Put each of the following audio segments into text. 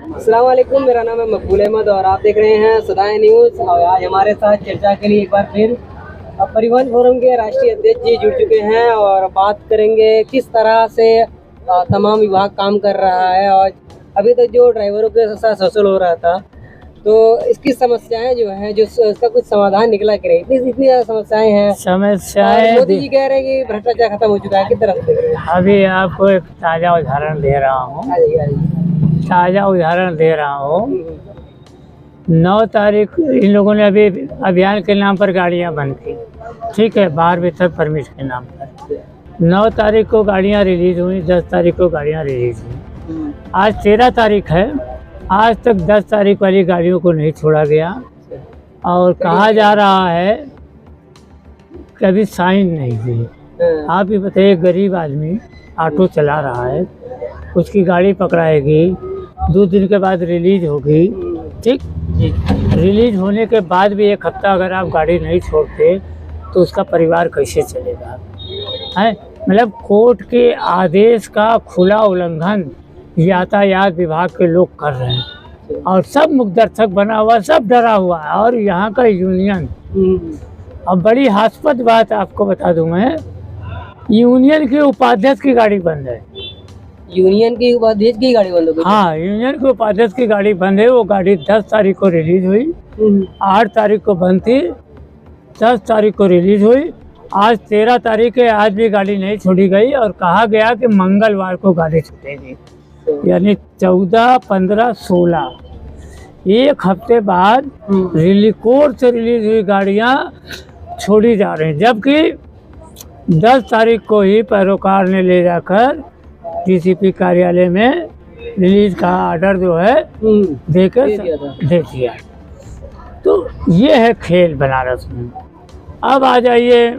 अस्सलाम वालेकुम, मेरा नाम है मकबूल अहमद और आप देख रहे हैं सदाए न्यूज़। और आज हमारे साथ चर्चा के लिए एक बार फिर परिवहन फोरम के राष्ट्रीय अध्यक्ष जी जुड़ चुके हैं और बात करेंगे किस तरह से तमाम विभाग काम कर रहा है। और अभी तक जो ड्राइवरों के साथ शोषण हो रहा था, तो इसकी समस्याएं जो हैं, जो इसका कुछ समाधान निकला करे, इतनी ज़्यादा समस्याएं हैं। समस्याएं मोदी जी कह रहे हैं कि भ्रष्टाचार खत्म हो चुका है, किस तरह से देख रहे हैं? अभी आपको एक ताज़ा उदाहरण दे रहा हूँ। ताज़ा उदाहरण दे रहा हूँ 9 तारीख इन लोगों ने अभी अभियान के नाम पर गाड़ियाँ बंद की, ठीक है, बाहर भीतर परमिट के नाम पर। 9 तारीख को गाड़ियाँ रिलीज हुई, 10 तारीख को गाड़ियाँ रिलीज हुई। आज 13 तारीख है, आज तक 10 तारीख वाली गाड़ियों को नहीं छोड़ा गया और कहा जा रहा है कि अभी साइन नहीं हुई। आप ही बताइए, गरीब आदमी ऑटो चला रहा है, उसकी गाड़ी पकड़ाएगी, 2 दिन के बाद रिलीज होगी, ठीक। रिलीज होने के बाद भी 1 हफ्ता अगर आप गाड़ी नहीं छोड़ते तो उसका परिवार कैसे चलेगा? है मतलब कोर्ट के आदेश का खुला उल्लंघन यातायात विभाग के लोग कर रहे हैं और सब मुकदर्शक बना हुआ, सब डरा हुआ है। और यहाँ का यूनियन, अब बड़ी हास्पद बात आपको बता दूं मैं, यूनियन के उपाध्यक्ष की गाड़ी बंद है। यूनियन की उपाध्यक्ष की गाड़ी बंद हो गई? हाँ, यूनियन के उपाध्यक्ष की गाड़ी बंद है। वो गाड़ी 10 तारीख को रिलीज हुई, 8 तारीख को बंद थी, 10 तारीख को रिलीज हुई, आज 13 तारीख है, आज भी गाड़ी नहीं छोड़ी गई और कहा गया कि मंगलवार को गाड़ी छूटेगी। यानी 14, 15, 16 1 हफ्ते बाद कोर्ट से रिलीज हुई गाड़ियाँ छोड़ी जा रही हैं, जबकि 10 तारीख को ही पैरोकार ने ले जाकर डीसीपी कार्यालय में रिलीज का ऑर्डर जो है दे दिया। तो ये है खेल बनारस में। अब आ जाइए,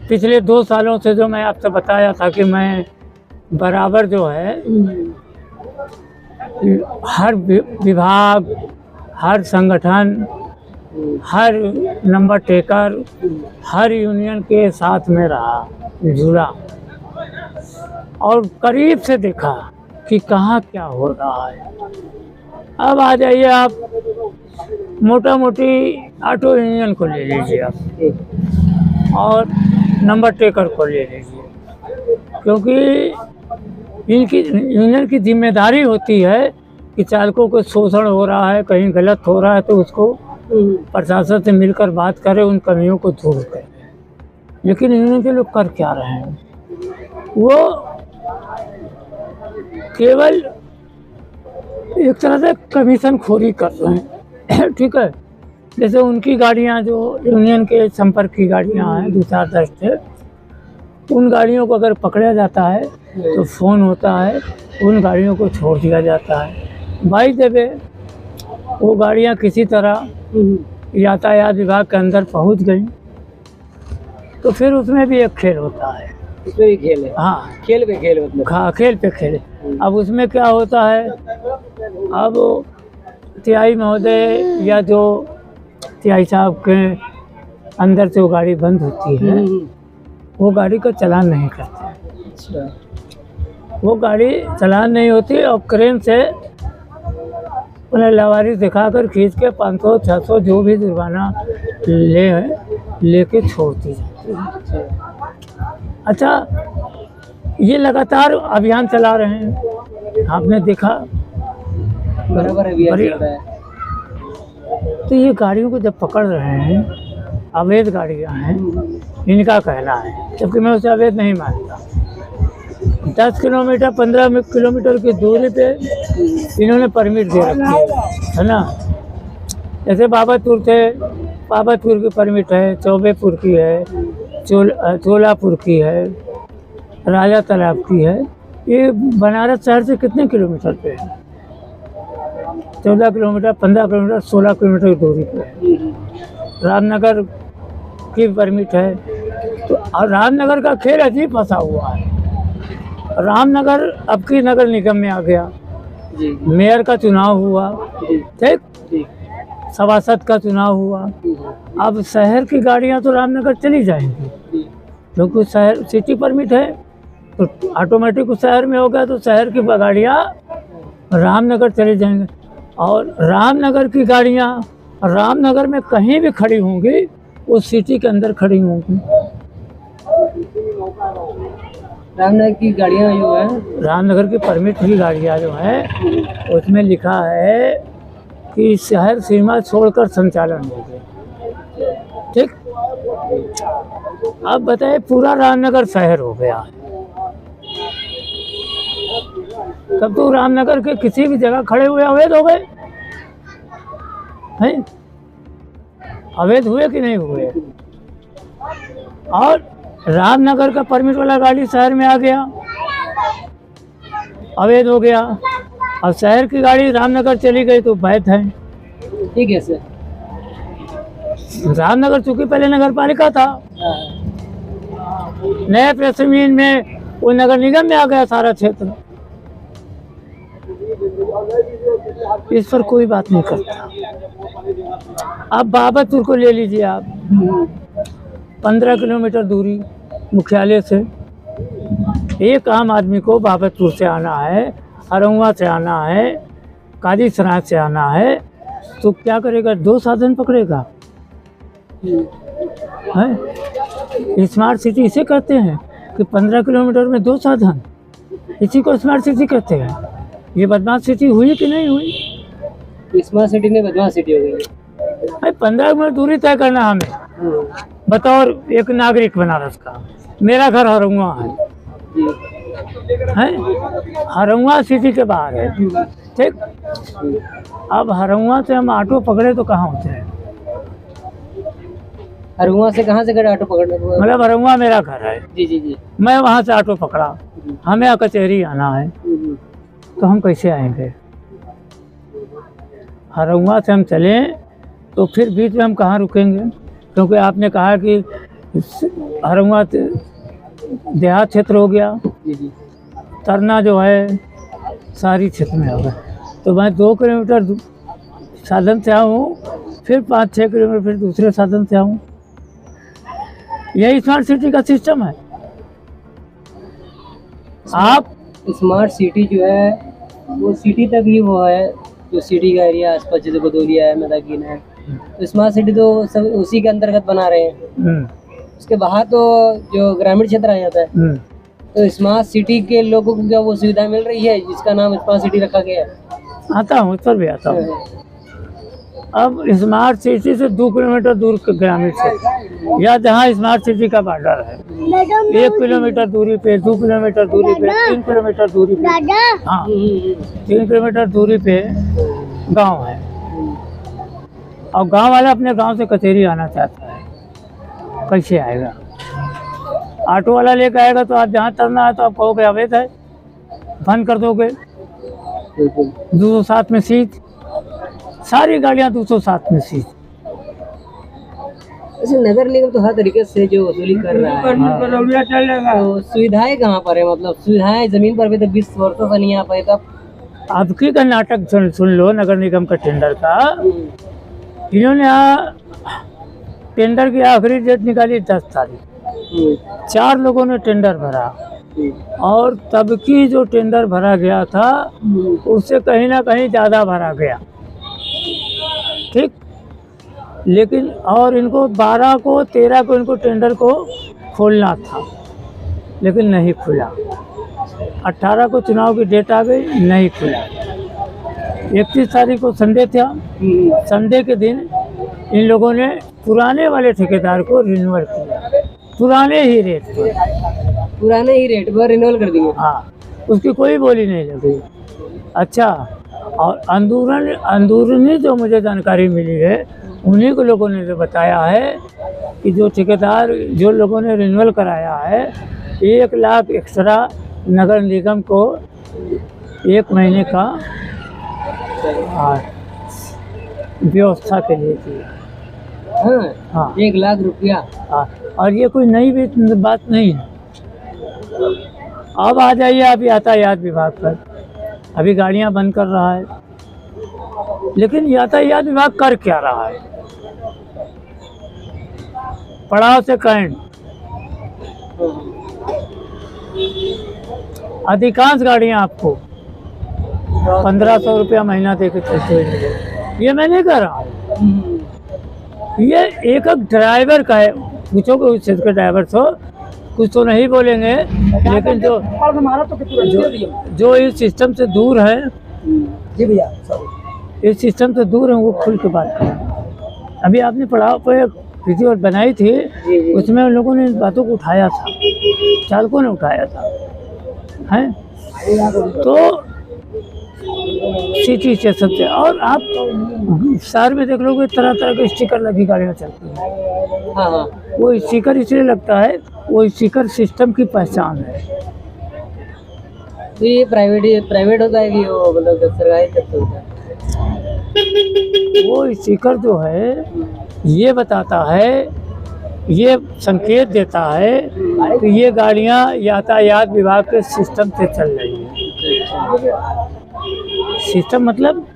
पिछले 2 सालों से जो मैं आपसे बताया था कि मैं बराबर जो है हर विभाग, हर संगठन, हर नंबर टेकर, हर यूनियन के साथ में रहा, जुड़ा और करीब से देखा कि कहाँ क्या हो रहा है। अब आ जाइए आप मोटा मोटी ऑटो यूनियन को ले लीजिए आप और नंबर टेकर को ले लीजिए, क्योंकि इनकी यूनियन की जिम्मेदारी होती है कि चालकों को शोषण हो रहा है, कहीं गलत हो रहा है तो उसको प्रशासन से मिलकर बात करें, उन कमियों को दूर करें। लेकिन यूनियन के लोग कर क्या रहे हैं? वो केवल एक तरह से कमीशन खोरी कर रहे हैं, ठीक है। जैसे उनकी गाड़ियां, जो यूनियन के संपर्क की गाड़ियां हैं 2-4 10 थे, उन गाड़ियों को अगर पकड़ा जाता है तो फ़ोन होता है, उन गाड़ियों को छोड़ दिया जाता है। भाई देवे वो गाड़ियां किसी तरह यातायात विभाग के अंदर पहुंच गई तो फिर उसमें भी एक खेल होता है। उसमें भी खेल है? हाँ, खेल पे खेल मतलब। हाँ, खेल पे खेल। अब उसमें क्या होता है, अब टीआई महोदय या जो टीआई साहब के अंदर से वो गाड़ी बंद होती है, वो गाड़ी का चालान नहीं करते। अच्छा। वो गाड़ी चालान नहीं होती और क्रेन से उन्हें लावारिस दिखाकर खींच के 500, 600 जो भी जुर्माना लेके छोड़ती जाती है। अच्छा, ये लगातार अभियान चला रहे हैं, आपने देखा बराबर अभियान चल रहा है। तो ये गाड़ियों को जब पकड़ रहे हैं, अवैध गाड़ियाँ हैं, इनका कहना है, जबकि मैं उसे अवैध नहीं मानता। 10 किलोमीटर 15 किलोमीटर की दूरी पे इन्होंने परमिट दे रखी है ना। जैसे बाबापुर थे, बाबापुर की परमिट है, चौबेपुर की है, चोलापुर की है, राजा तालाब की है। ये बनारस शहर से कितने किलोमीटर पे है? 14 किलोमीटर, 15 किलोमीटर, 16 किलोमीटर की दूरी पे है। रामनगर की परमिट है। तो रामनगर का खेल अजीब फंसा हुआ है। रामनगर अब की नगर निगम में आ गया, मेयर का चुनाव हुआ, ठीक, सभासद का चुनाव हुआ। अब शहर की गाड़ियां तो रामनगर चली जाएंगी, क्योंकि शहर सिटी परमिट है, तो ऑटोमेटिक उस शहर में हो गया, तो शहर की गाड़ियाँ रामनगर चले जाएंगे। और रामनगर की गाड़ियाँ रामनगर में कहीं भी खड़ी होंगी, उस सिटी के अंदर खड़ी होंगी। रामनगर की गाड़ियाँ जो है, रामनगर की परमिट की गाड़ियाँ जो हैं उसमें लिखा है कि शहर सीमा छोड़कर संचालन होगी। ठीक, अब बताइए पूरा रामनगर शहर हो गया, तब तो रामनगर के किसी भी जगह खड़े हुए अवैध हो गए हैं। अवैध हुए कि नहीं हुए? और रामनगर का परमिट वाला गाड़ी शहर में आ गया, अवैध हो गया। और शहर की गाड़ी रामनगर चली गई तो वैध है। ठीक है सर। रामनगर चूंकि पहले नगर पालिका था, नए प्रेस मीन में वो नगर निगम में आ गया सारा क्षेत्र, इस पर कोई बात नहीं करता। अब बाबतपुर को ले लीजिए आप, 15 किलोमीटर दूरी मुख्यालय से। एक आम आदमी को बाबतपुर से आना है, हरौआ से आना है, काजी सराय से आना है, तो क्या करेगा? 2 साधन पकड़ेगा। है स्मार्ट सिटी इसे कहते हैं कि 15 किलोमीटर में 2 साधन, इसी को स्मार्ट सिटी कहते हैं। ये बदमाश सिटी हुई कि नहीं हुई? स्मार्ट सिटी नहीं, बदमाश सिटी हो गई। भाई 15 मिनट दूरी तय करना हमें, बतौर एक नागरिक बनारस का। मेरा घर हरौआ है, हरौआ सिटी के बाहर है। ठीक, अब हरौआ से हम ऑटो पकड़े तो कहाँ होते हैं? हरौआ से कहाँ से गए ऑटो पकड़ने को? मतलब हरौआ मेरा घर है, जी जी जी। मैं वहाँ से ऑटो पकड़ा, हमें कचहरी आना है, तो हम कैसे आएंगे? हरौआ से हम चलें तो फिर बीच में हम कहाँ रुकेंगे? क्योंकि आपने कहा कि हरौआ देहात क्षेत्र हो गया, तरना जो है शहरी क्षेत्र में होगा। तो मैं 2 किलोमीटर साधन से आऊँ, फिर 5-6 किलोमीटर फिर दूसरे साधन से आऊँ। यही स्मार्ट सिटी का सिस्टम है। आप स्मार्ट सिटी जो है वो सिटी तक ही वो है, जो सिटी का एरिया आसपास जैसे बदौलिया है, मदाकीन है, तो स्मार्ट सिटी तो सब उसी के अंतर्गत बना रहे हैं। उसके बाहर तो जो ग्रामीण क्षेत्र आ जाता है, तो स्मार्ट सिटी के लोगों को क्या वो सुविधा मिल रही है जिसका नाम स्मार्ट सिटी रखा गया है? आता हूँ, उस पर भी आता हूँ। अब स्मार्ट सिटी से 2 किलोमीटर दूर के ग्रामीण क्षेत्र, या जहाँ स्मार्ट सिटी का बॉर्डर है, 1 किलोमीटर दूरी पे, 2 किलोमीटर दूरी पे, 3 किलोमीटर दूरी पे, हाँ 3 किलोमीटर दूरी पे गांव है। और गांव वाला अपने गांव से कचहरी आना चाहता है, कैसे आएगा? ऑटो वाला लेकर आएगा तो आप जहाँ तरना है तो आप कहोगे अवैध है, बंद कर दोगे। 207 में सीट, सारी गाड़ियाँ 207 में सीट। ऐसे नगर निगम तो हर तरीके से जो वसूली कर रहा है, तो सुविधाएं कहाँ पर है? मतलब सुविधाएं जमीन पर भी तो 20 वर्षों से नहीं आ पाए। तब अब की का नाटक सुन लो, नगर निगम का टेंडर का। इन्होंने टेंडर की आखिरी डेट निकाली 10 तारीख। 4 लोगों ने टेंडर भरा, और तब की जो टेंडर भरा गया था उससे कहीं ना कहीं ज़्यादा भरा गया। ठीक, लेकिन और इनको 12 को 13 को इनको टेंडर को खोलना था, लेकिन नहीं खुला। 18 को चुनाव की डेट आ गई, नहीं खुला। 31 तारीख को संडे था, संडे के दिन इन लोगों ने पुराने वाले ठेकेदार को रिन्यूअल किया, पुराने ही रेट पर रिन्यूअल कर दिए। हाँ, उसकी कोई बोली नहीं लगी। अच्छा, और अंदरूनी जो मुझे जानकारी मिली है, उन्हीं को लोगों ने बताया है कि जो ठेकेदार जो लोगों ने रिन्यूअल कराया है, 1 लाख एक्स्ट्रा नगर निगम को 1 महीने का व्यवस्था के लिए दिया। हाँ, 1 लाख रुपया। हाँ, और ये कोई नई बात नहीं है। अब आ जाइए आप यातायात विभाग पर, अभी गाड़ियां बंद कर रहा है, लेकिन यातायात विभाग कर क्या रहा है? पड़ाव से कैंट, अधिकांश गाड़ियां आपको 1500 रुपया महीना दे के चलते हुए मिले। ये मैं नहीं कह रहा हूँ, ये एक ड्राइवर का है। पूछोगे उस क्षेत्र के ड्राइवर से, कुछ तो नहीं बोलेंगे, लेकिन जो इस सिस्टम से दूर है, जी भैया, इस सिस्टम से दूर है, वो खुल के बात करें। अभी आपने पढ़ाओ पर वीडियो बनाई थी, उसमें उन लोगों ने इन बातों को उठाया था, चालकों ने उठाया था, हैं? तो सिटी स्टेशन से, और आप शहर में देख लोगे तरह तरह के स्टिकर लगी गाड़ियाँ चलती हैं। हाँ हाँ, वो स्टिकर इसलिए लगता है, वो स्टिकर सिस्टम की पहचान है। तो ये प्राइवेट होता है कि वो मतलब सरकारी सेक्टर होता है? वो स्टिकर जो है ये बताता है, ये संकेत देता है कि ये गाड़ियाँ यातायात विभाग के सिस्टम से चल रही हैं। सिस्टम मतलब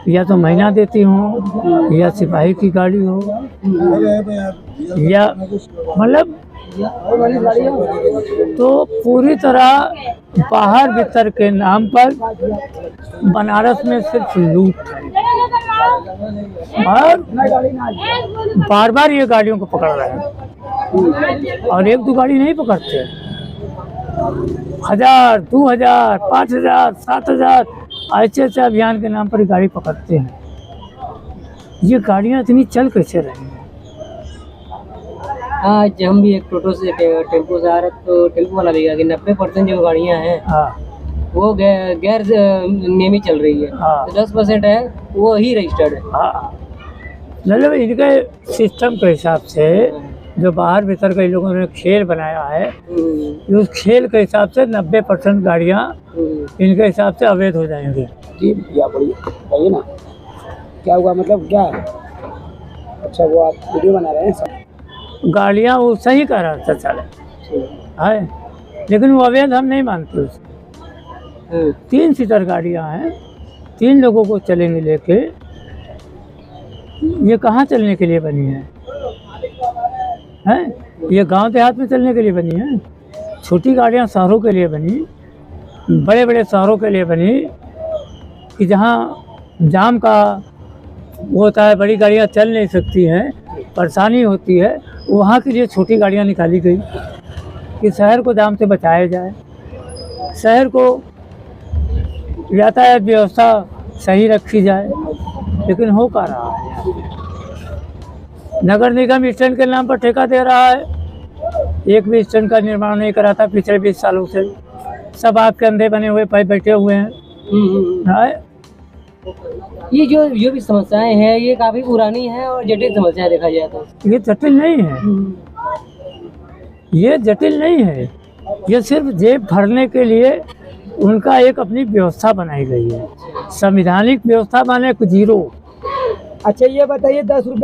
या तो महीना देती हो, या सिपाही की गाड़ी हो, या मतलब तो पूरी तरह बाहर भीतर के नाम पर बनारस में सिर्फ लूट है। और बार बार ये गाड़ियों को पकड़ रहे हैं, और एक दो गाड़ी नहीं पकड़ते, 1000, 2000, 5000, 7000 ऐसे अभियान के नाम पर गाड़ी पकड़ते हैं। ये गाड़ियाँ इतनी चल कैसे रही हैं? आज हम भी एक टोटो से टेम्पो से आ रहे, तो टेम्पो वाला भी कहा कि 90% जो गाड़ियाँ हैं हाँ वो गैर नियमित चल रही है। हाँ। तो 10% है वो ही रजिस्टर्ड है। हाँ, मतलब इनके सिस्टम के हिसाब से जो बाहर भीतर के लोगों ने खेल बनाया है, उस खेल के हिसाब से 90% गाड़ियाँ इनके हिसाब से अवैध हो जाएंगी। जी भैया, बताइए ना क्या हुआ, मतलब क्या? अच्छा, वो आप वीडियो बना रहे हैं सब? गाड़ियाँ वो सही कह रहा था चले है, लेकिन वो अवैध हम नहीं मानते उसको। 3 सीटर गाड़ियाँ हैं, 3 लोगों को चलेंगे लेके, ये कहाँ चलने के लिए बनी है? ये गांव देहात में चलने के लिए बनी है। छोटी गाड़ियाँ शहरों के लिए बनी, बड़े बड़े शहरों के लिए बनी, कि जहाँ जाम का वो होता है, बड़ी गाड़ियाँ चल नहीं सकती हैं, परेशानी होती है, वहाँ के लिए छोटी गाड़ियाँ निकाली गई कि शहर को जाम से बचाया जाए, शहर को यातायात व्यवस्था सही रखी जाए। लेकिन हो क्या रहा है? नगर निगम स्टैंड के नाम पर ठेका दे रहा है, एक भी स्टैंड का निर्माण नहीं करा था पिछले 20 सालों से। सब आपके अंधे बने हुए पाए बैठे हुए हैं। ये जो भी समस्याएं हैं, ये काफी पुरानी है और जटिल समस्याएं देखा जाए तो। ये जटिल नहीं है, ये जटिल नहीं है, ये सिर्फ जेब भरने के लिए उनका एक अपनी व्यवस्था बनाई गई है, संवैधानिक व्यवस्था माने 0। अच्छा, ये बताइए 10 रुपये